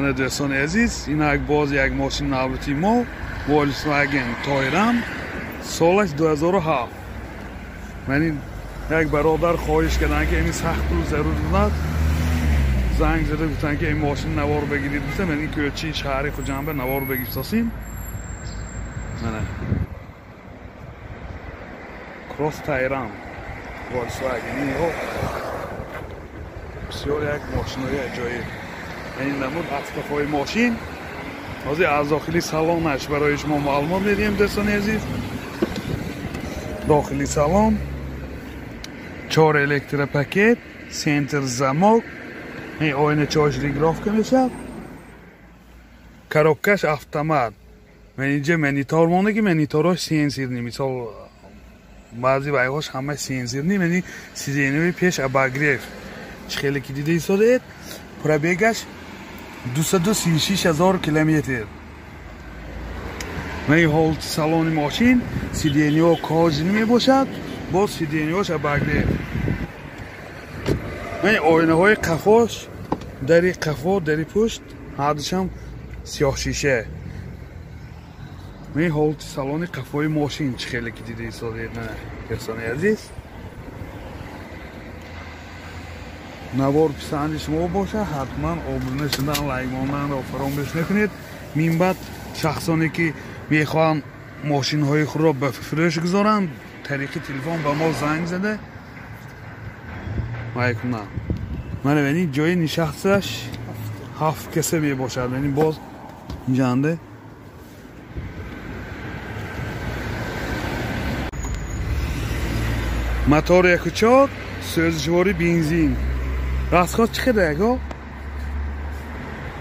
من دوستان عزیز این باز یک ماشین نوروتی ما Volkswagen Tayran سالش 2007 من یک برادر خواهش کردن که این سخت پول ضرور داد زنگ زده گفتن که این ماشین نوار بگیرید من این کوچی شهری خود جنبه نوار بگیر ساسیم من کروس تایران Volkswagen این ها بسیار یک ماشین های جایی این نمود اطرافای ماشین از داخلی سالانش برای شما معلومات میدیم دوستان عزیز داخلی سالن 4 الکتر پاکت سنتر زمک این آینه چاش ریگراف که میشه коробкаш автомат من اینجا منیتار مانده که منیتاراش سینسیرنی مثال بعضی بایهاش همه سینسیرنی منی سیزینوی پیش اباگریف خیلی که دیده ایستاده پرابیگش 236,000 کیلومتر من این هولت سالن ماشین سیدینیو کاج نمی باشد با سیدینیوش اباگریف من آینه های قفاش دری قفا دری پشت هردش هم سیاه شیشه من هولت سالن قفای ماشین خیلی که دیده ایستاده دوستان عزیز نوار پسند شما باشه حتما آبرونه شدن لایک ماندن را فراموش نکنید من بعد شخصانی که میخوان ماشین های خود را به فروش گذارن طریق تلفن به ما زنگ زده میکنن من ببینید جای نشستش 7 کسی می باشد ببینید باز جنده موتور 1.4 سوزشواری بنزین رستخواد چقدر ها؟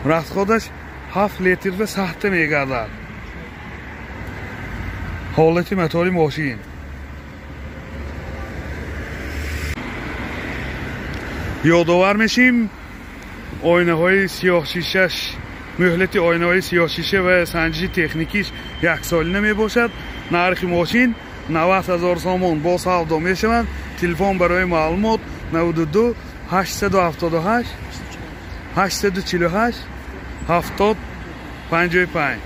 رستخوادش 7 لیتر و سخته میگردد حالت موتور ماشین یادآور میشیم آینه های سیاه شیشش مهلت آینه های سیاه شیشه و سنجش تکنیکیش 1 سالی نمی باشد نرخ ماشین 90,000 سامان با سودا می شود تلفن برای معلومات 92 878 848 70 55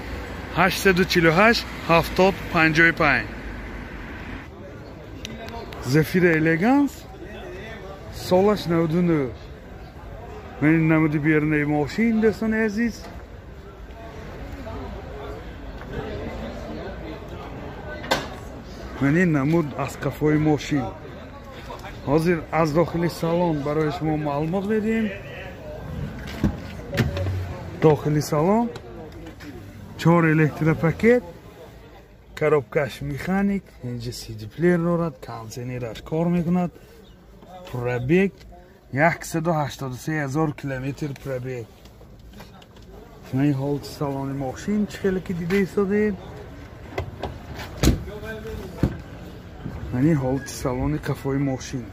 848 70 55 زفیر الگانس سالش 99 من نمودی بیرنه ماشین دوستان عزیز من این نمود از قفای ماشین حاضر از داخلی سالن برای شما معلومات بدیم داخلی سالن 4 الکتر پاکت коробкаш مکانیک اینجا CD پلیر دارد کانسنیرش کار میکند پرابیگ 183,000 کیلومتر پرابیگ این حالت سالن ماشین چخیلی که دیده ایستاده این حالت سالن قفای ماشین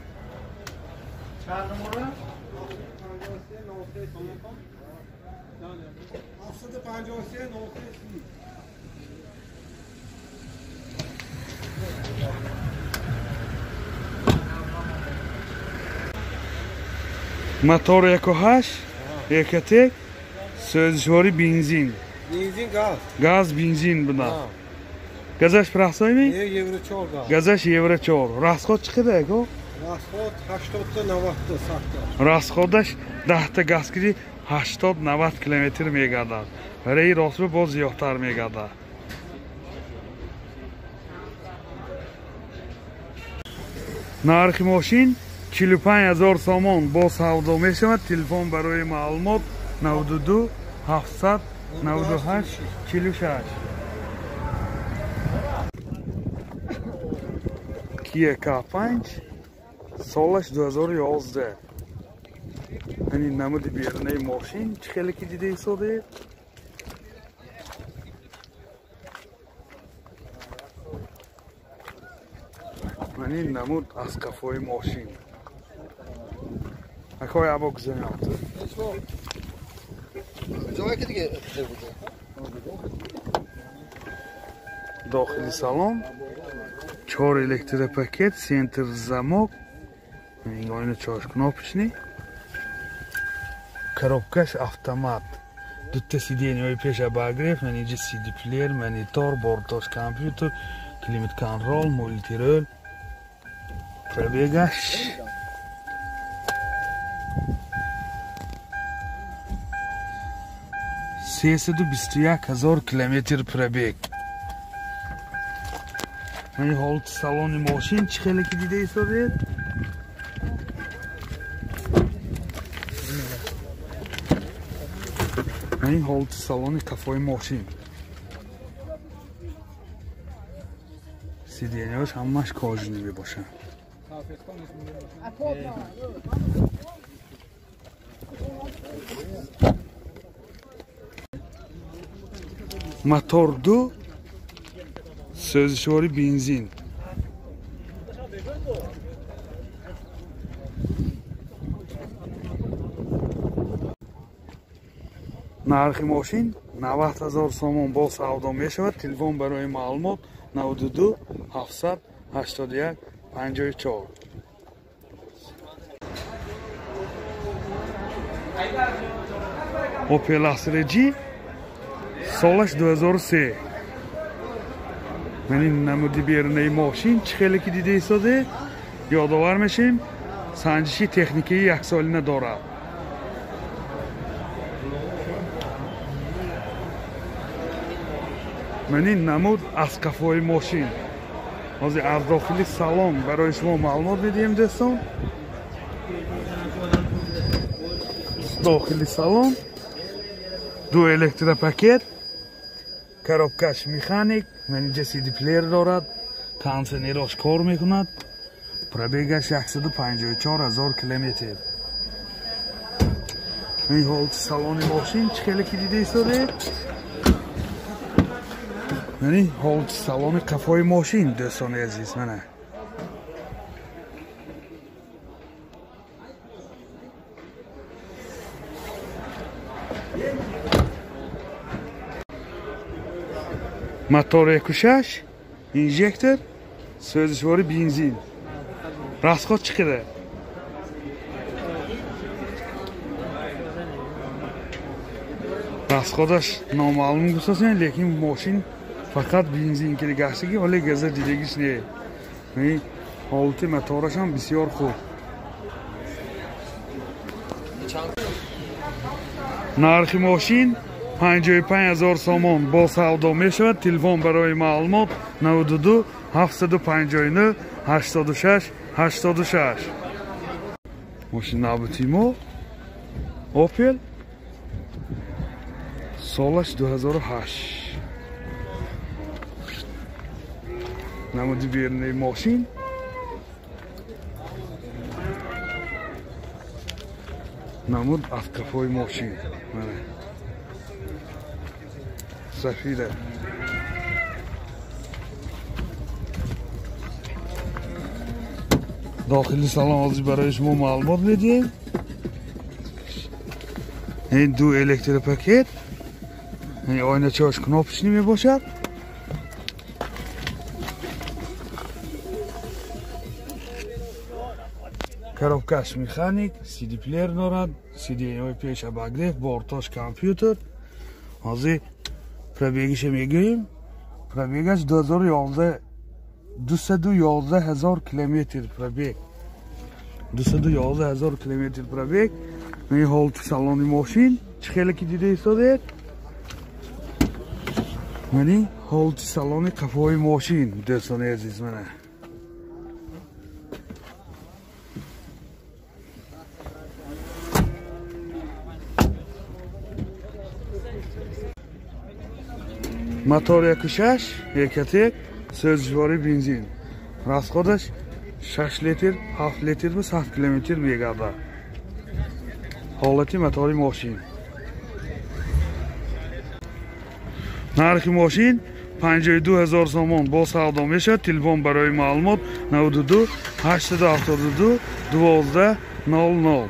موتور 1.8 1.1 سوزشواری بنزین گاز بنزین بنا گازش پرحسای می؟ یورو 4 گازش یورو 4 رستخواد چقدر اگه؟ رستخواد 80 تا 90 تا سخته رستخوادش 10 تا گاز کردی 80-90 کیلومتر میگردد برای راستو باز زیادتر میگردد نرخ ماشین 45,000 سامان با سودا می شود تلفن برای معلومات 92 700 98 46 Kia K5 سالش 2011 این نمود بیرنه ماشین خیلی که دیده ایستاده این نمود از قفای ماشین اکای عبا گذنیات داخلی سالن 4 الکتر پاکت سنتر زمک این آینه چاش کناپشنی коробкаш автомат Dutte sideniyoyi peshabagrev, manager CD player, monitor, bortosh kompyuter, climate control, multirol. Пробегач. سیصد و 21,000 کیلومتر پربگ. من حالت سالن ماشین چه خیلی که دیده ایستاده؟ من حالت سالن کفای ماشین. سیدینیاش همش کاجنی باشن. Motor 2 sözüşori benzin. Narxi moshin 90,000 somon با savdo meshavad. Telefon baroyi ma'lumot 92 781 54. Opel Astra G سالش 2003. من این نمودی بیرونی ماشین چه خیلی که دیده ایستاده یادآور میشیم سنجشی تکنیکی 1 سالینه داره. من این نمود از کفای ماشین از داخلی سالن برای شما معلومات میدیم دوستان. داخلی سالن دو الکتروپاکت، коробкач механик, менеджер CD плеер дорад, кондиционерош кор мекунад, пробегаш 154,000 километр. این حالت سالن ماشین چه خیلی که دیده ایستاده؟ یعنی حالت سالن کفای ماشین دوستان عزیز منه. Motor 1.6 injektor sözüşori benzin. Rasxod chiqadi. Rasxodash noma'lum bo'lsa, lekin mashina faqat benzin kirgashligi, ola gazda didegish ne. Men holti motorash ham bisyor xo'p. Narxi mashina 55,000 somon با savdo میشود. تلفن برای معلومات 92 759 86 86. ماشین نابطی ما اوپل سالش 2008. نمودی بیرونی ماشین نمود از کفای ماشین سفیده. داخلی سالن ازی برای شما معلومات میدیم. این دو الکتروپاکت، این آینه چاش کناپش نمی باشد. коробкач механик, CD плеер دارد، CD های پیش بگرفت، بارتاش کامپیوتر. ازی پربیگش میگیم. پربیگش 2011 211,000 کیلومتر پربیگ. 211,000 کیلومتر پربیگ. این حالت سالن ماشین چه خیلی که دیده ایستاده؟ منی حالت سالن کفای ماشین دوستان عزیز منه. Motor 1.6 1.1 sözüşori benzin. Rasxodash 6 litr 7 litr ve 7 kilometr megada. Holati motori mashina. Narxi mashina 52,000 somon با savdo میشد. تلفن برای معلومات 92 872 12 00.